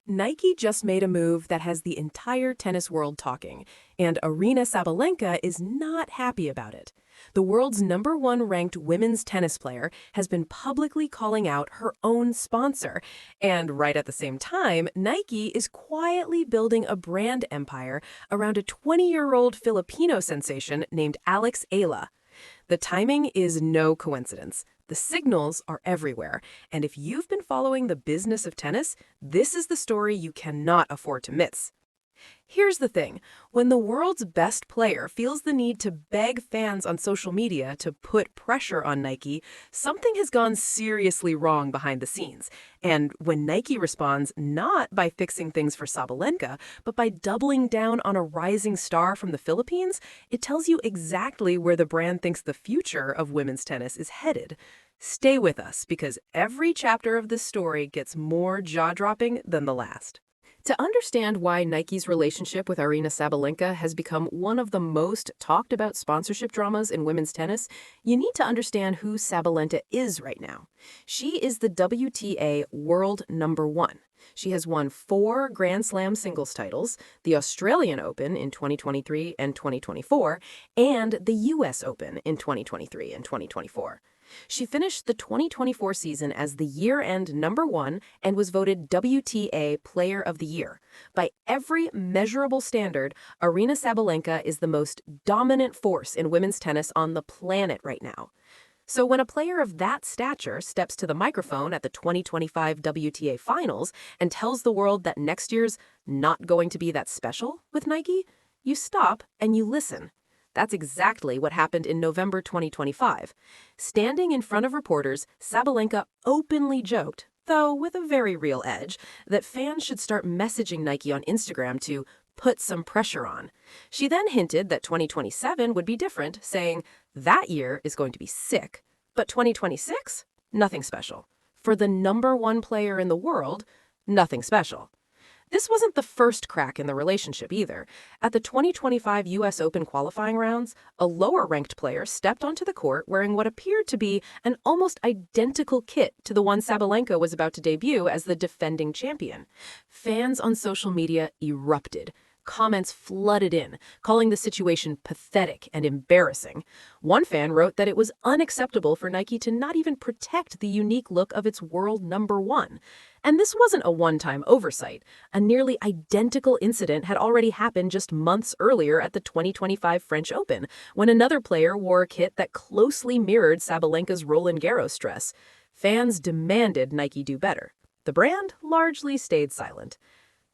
Nike just made a move that has the entire tennis world talking, and Aryna Sabalenka is not happy about it. The world's #1 ranked women's tennis player has been publicly calling out her own sponsor, and right at the same time, Nike is quietly building a brand empire around a 20-year-old Filipino sensation named Alex Eala. The timing is no coincidence. The signals are everywhere, and if you've been following the business of tennis, this is the story you cannot afford to miss. Here's the thing. When the world's best player feels the need to beg fans on social media to put pressure on Nike, something has gone seriously wrong behind the scenes. And when Nike responds not by fixing things for Sabalenka, but by doubling down on a rising star from the Philippines, it tells you exactly where the brand thinks the future of women's tennis is headed. Stay with us, because every chapter of this story gets more jaw-dropping than the last. To understand why Nike's relationship with Aryna Sabalenka has become one of the most talked about sponsorship dramas in women's tennis, you need to understand who Sabalenka is right now. She is the WTA world #1. She has won 4 Grand Slam singles titles, the Australian Open in 2023 and 2024, and the US Open in 2023 and 2024. She finished the 2024 season as the year-end #1 and was voted WTA Player of the Year. By every measurable standard, Aryna Sabalenka is the most dominant force in women's tennis on the planet right now. So when a player of that stature steps to the microphone at the 2025 WTA Finals and tells the world that next year's not going to be that special with Nike, you stop and you listen. That's exactly what happened in November 2025. Standing in front of reporters, Sabalenka openly joked, though with a very real edge, that fans should start messaging Nike on Instagram to put some pressure on. She then hinted that 2027 would be different, saying, "That year is going to be sick, but 2026? Nothing special. For the #1 player in the world, nothing special." This wasn't the first crack in the relationship either. At the 2025 US Open qualifying rounds, a lower-ranked player stepped onto the court wearing what appeared to be an almost identical kit to the one Sabalenka was about to debut as the defending champion. Fans on social media erupted. Comments flooded in, calling the situation pathetic and embarrassing. One fan wrote that it was unacceptable for Nike to not even protect the unique look of its world #1. And this wasn't a one-time oversight. A nearly identical incident had already happened just months earlier at the 2025 French Open, when another player wore a kit that closely mirrored Sabalenka's Roland Garros dress. Fans demanded Nike do better. The brand largely stayed silent.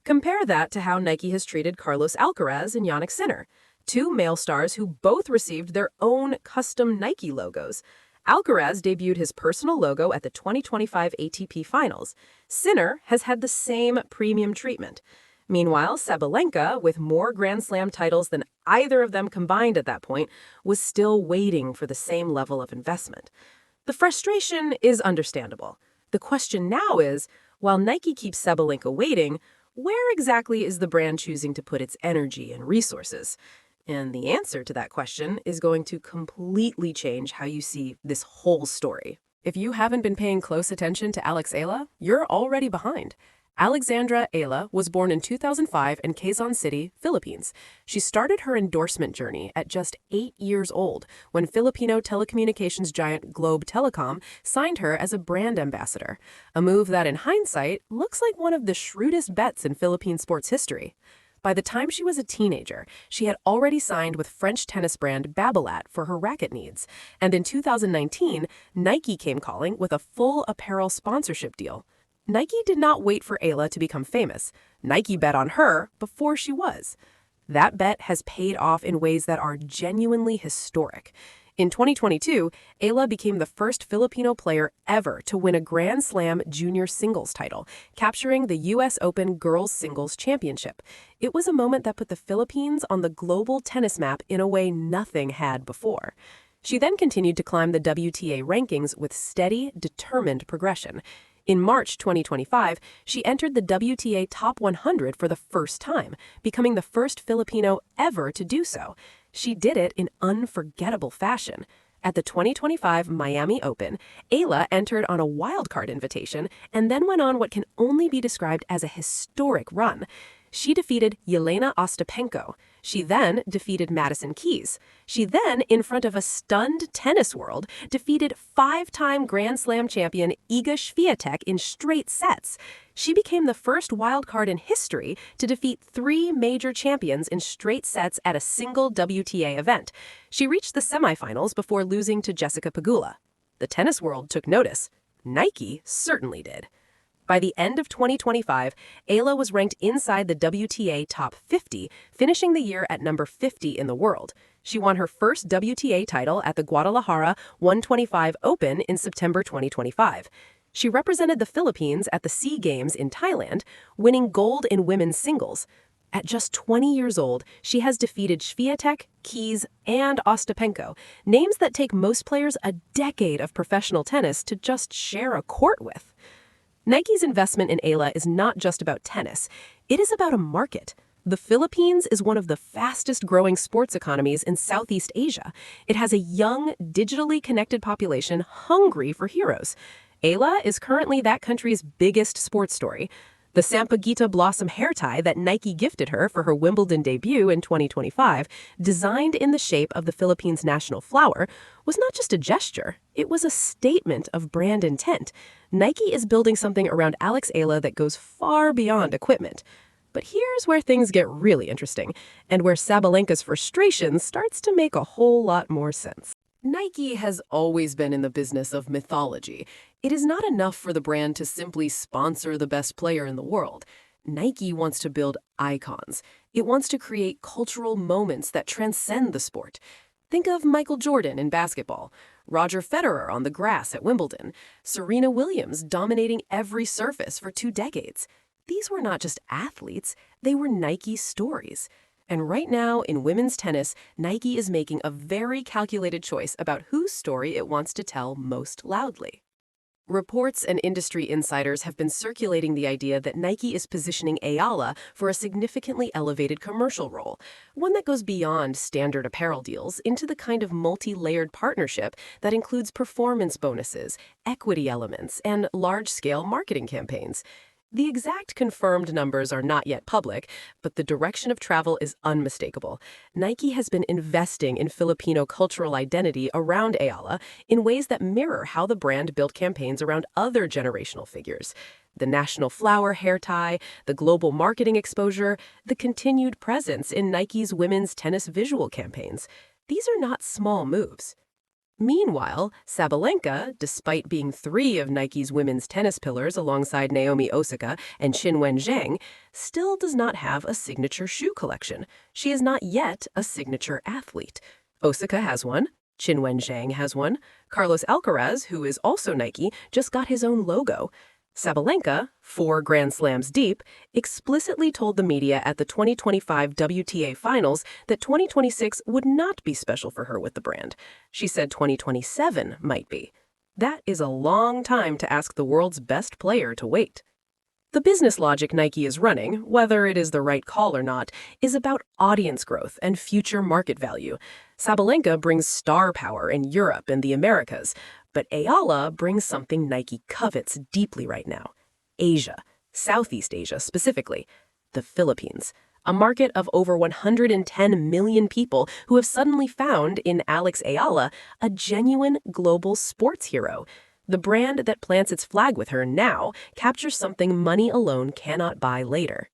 Compare that to how Nike has treated Carlos Alcaraz and Jannik Sinner, 2 male stars who both received their own custom Nike logos. Alcaraz debuted his personal logo at the 2025 ATP Finals. Sinner has had the same premium treatment. Meanwhile, Sabalenka, with more Grand Slam titles than either of them combined at that point, was still waiting for the same level of investment. The frustration is understandable. The question now is, while Nike keeps Sabalenka waiting, where exactly is the brand choosing to put its energy and resources? And the answer to that question is going to completely change how you see this whole story. If you haven't been paying close attention to Alex Eala, you're already behind. Alexandra Eala was born in 2005 in Quezon City, Philippines. She started her endorsement journey at just 8 years old when Filipino telecommunications giant Globe Telecom signed her as a brand ambassador, a move that in hindsight looks like one of the shrewdest bets in Philippine sports history. By the time she was a teenager, she had already signed with French tennis brand Babolat for her racket needs, and in 2019, Nike came calling with a full apparel sponsorship deal. Nike did not wait for Eala to become famous. Nike bet on her before she was. That bet has paid off in ways that are genuinely historic. In 2022, Eala became the first Filipino player ever to win a Grand Slam junior singles title, capturing the US Open Girls Singles Championship. It was a moment that put the Philippines on the global tennis map in a way nothing had before. She then continued to climb the WTA rankings with steady, determined progression. In March 2025, she entered the WTA Top 100 for the first time, becoming the first Filipino ever to do so. She did it in unforgettable fashion. At the 2025 Miami Open, Eala entered on a wildcard invitation and then went on what can only be described as a historic run. She defeated Jelena Ostapenko. She then defeated Madison Keys. She then, in front of a stunned tennis world, defeated five-time Grand Slam champion Iga Swiatek in straight sets. She became the first wildcard in history to defeat three major champions in straight sets at a single WTA event. She reached the semifinals before losing to Jessica Pegula. The tennis world took notice. Nike certainly did. By the end of 2025, Eala was ranked inside the WTA top 50, finishing the year at number 50 in the world. She won her first WTA title at the Guadalajara 125 Open in September 2025. She represented the Philippines at the SEA Games in Thailand, winning gold in women's singles. At just 20 years old, she has defeated Swiatek, Keys, and Ostapenko, names that take most players a decade of professional tennis to just share a court with. Nike's investment in Eala is not just about tennis. It is about a market. The Philippines is one of the fastest-growing sports economies in Southeast Asia. It has a young, digitally connected population hungry for heroes. Eala is currently that country's biggest sports story. The Sampaguita Blossom hair tie that Nike gifted her for her Wimbledon debut in 2025, designed in the shape of the Philippines' national flower, was not just a gesture, it was a statement of brand intent. Nike is building something around Alex Eala that goes far beyond equipment. But here's where things get really interesting, and where Sabalenka's frustration starts to make a whole lot more sense. Nike has always been in the business of mythology. It is not enough for the brand to simply sponsor the best player in the world. Nike wants to build icons. It wants to create cultural moments that transcend the sport. Think of Michael Jordan in basketball, Roger Federer on the grass at Wimbledon, Serena Williams dominating every surface for 2 decades. These were not just athletes, they were Nike stories. And right now, in women's tennis, Nike is making a very calculated choice about whose story it wants to tell most loudly. Reports and industry insiders have been circulating the idea that Nike is positioning Eala for a significantly elevated commercial role, one that goes beyond standard apparel deals into the kind of multi-layered partnership that includes performance bonuses, equity elements, and large-scale marketing campaigns. The exact confirmed numbers are not yet public, but the direction of travel is unmistakable. Nike has been investing in Filipino cultural identity around Eala in ways that mirror how the brand built campaigns around other generational figures. The national flower hair tie, the global marketing exposure, the continued presence in Nike's women's tennis visual campaigns. These are not small moves. Meanwhile, Sabalenka, despite being 3 of Nike's women's tennis pillars alongside Naomi Osaka and Qinwen Zheng, still does not have a signature shoe collection. She is not yet a signature athlete. Osaka has one. Qinwen Zheng has one. Carlos Alcaraz, who is also Nike, just got his own logo. Sabalenka, 4 Grand Slams deep, explicitly told the media at the 2025 WTA Finals that 2026 would not be special for her with the brand. She said 2027 might be. That is a long time to ask the world's best player to wait. The business logic Nike is running, whether it is the right call or not, is about audience growth and future market value. Sabalenka brings star power in Europe and the Americas, but Eala brings something Nike covets deeply right now. Asia, Southeast Asia specifically, the Philippines, a market of over 110 million people who have suddenly found in Alex Eala a genuine global sports hero. The brand that plants its flag with her now captures something money alone cannot buy later.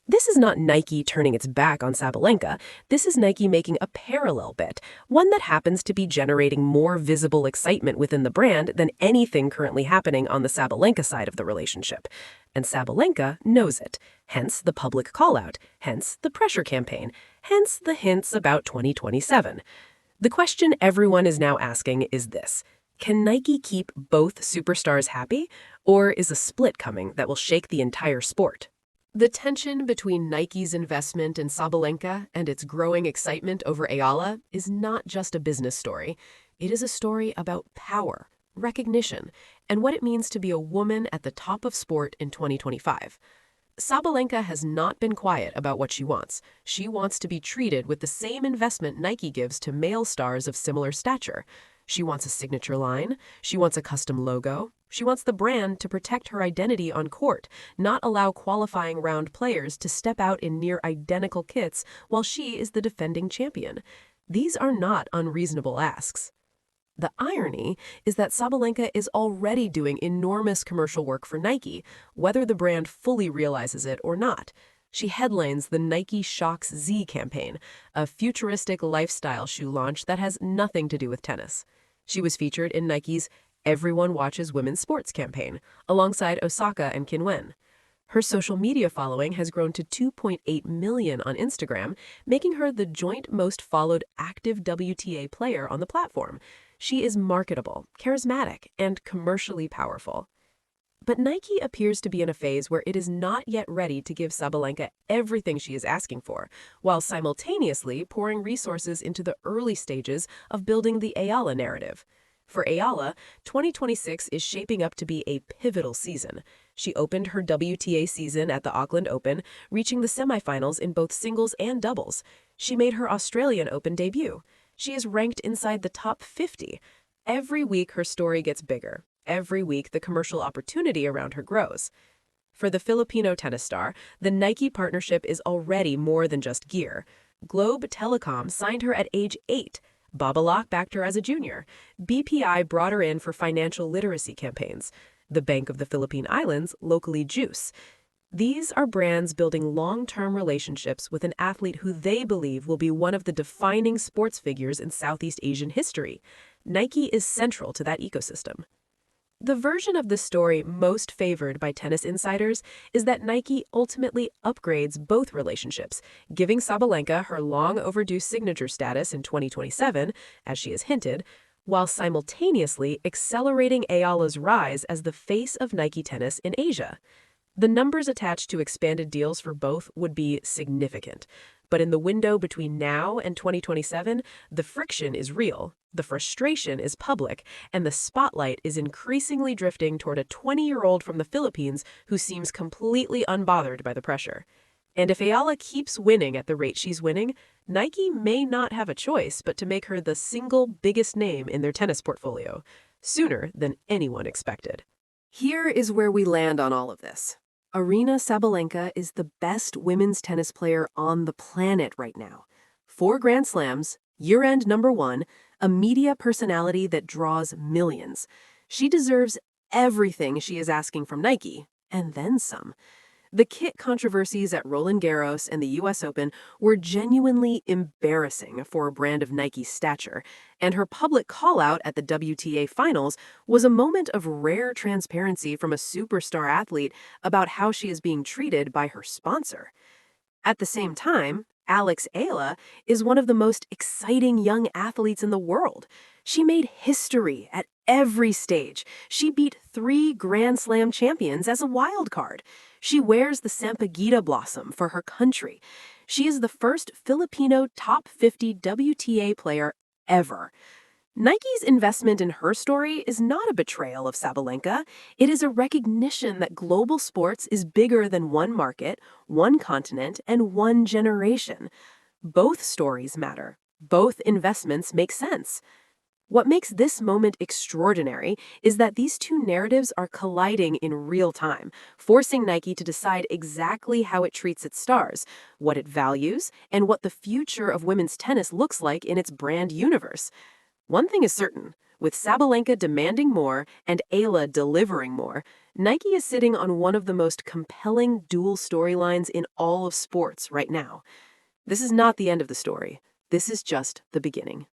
This is not Nike turning its back on Sabalenka. This is Nike making a parallel bet, one that happens to be generating more visible excitement within the brand than anything currently happening on the Sabalenka side of the relationship. And Sabalenka knows it, hence the public call-out, hence the pressure campaign, hence the hints about 2027. The question everyone is now asking is this: can Nike keep both superstars happy, or is a split coming that will shake the entire sport? The tension between Nike's investment in Sabalenka and its growing excitement over Eala is not just a business story. It is a story about power, recognition, and what it means to be a woman at the top of sport in 2025. Sabalenka has not been quiet about what she wants. She wants to be treated with the same investment Nike gives to male stars of similar stature. She wants a signature line. She wants a custom logo. She wants the brand to protect her identity on court, not allow qualifying round players to step out in near-identical kits while she is the defending champion. These are not unreasonable asks. The irony is that Sabalenka is already doing enormous commercial work for Nike, whether the brand fully realizes it or not. She headlines the Nike Shox Z campaign, a futuristic lifestyle shoe launch that has nothing to do with tennis. She was featured in Nike's Everyone Watches Women's Sports campaign, alongside Osaka and Qinwen. Her social media following has grown to 2.8 million on Instagram, making her the joint most followed active WTA player on the platform. She is marketable, charismatic, and commercially powerful. But Nike appears to be in a phase where it is not yet ready to give Sabalenka everything she is asking for, while simultaneously pouring resources into the early stages of building the Eala narrative. For Eala, 2026 is shaping up to be a pivotal season. She opened her WTA season at the Auckland Open, reaching the semifinals in both singles and doubles. She made her Australian Open debut. She is ranked inside the top 50. Every week her story gets bigger. Every week the commercial opportunity around her grows. For the Filipino tennis star, the Nike partnership is already more than just gear. Globe Telecom signed her at age 8. Babalak backed her as a junior. BPI brought her in for financial literacy campaigns. The Bank of the Philippine Islands, locally Juice. These are brands building long-term relationships with an athlete who they believe will be one of the defining sports figures in Southeast Asian history. Nike is central to that ecosystem. The version of the story most favored by tennis insiders is that Nike ultimately upgrades both relationships, giving Sabalenka her long-overdue signature status in 2027, as she has hinted, while simultaneously accelerating Eala's rise as the face of Nike tennis in Asia. The numbers attached to expanded deals for both would be significant. But in the window between now and 2027, the friction is real, the frustration is public, and the spotlight is increasingly drifting toward a 20-year-old from the Philippines who seems completely unbothered by the pressure. And if Eala keeps winning at the rate she's winning, Nike may not have a choice but to make her the single biggest name in their tennis portfolio, sooner than anyone expected. Here is where we land on all of this. Aryna Sabalenka is the best women's tennis player on the planet right now. 4 Grand Slams, year-end #1, a media personality that draws millions. She deserves everything she is asking from Nike, and then some. The kit controversies at Roland Garros and the US Open were genuinely embarrassing for a brand of Nike's stature, and her public call-out at the WTA Finals was a moment of rare transparency from a superstar athlete about how she is being treated by her sponsor. At the same time, Alex Eala is one of the most exciting young athletes in the world. She made history at every stage. She beat 3 Grand Slam champions as a wild card. She wears the Sampaguita blossom for her country. She is the first Filipino top 50 WTA player ever. Nike's investment in her story is not a betrayal of Sabalenka. It is a recognition that global sports is bigger than one market, one continent, and one generation. Both stories matter. Both investments make sense. What makes this moment extraordinary is that these two narratives are colliding in real time, forcing Nike to decide exactly how it treats its stars, what it values, and what the future of women's tennis looks like in its brand universe. One thing is certain, with Sabalenka demanding more and Eala delivering more, Nike is sitting on one of the most compelling dual storylines in all of sports right now. This is not the end of the story. This is just the beginning.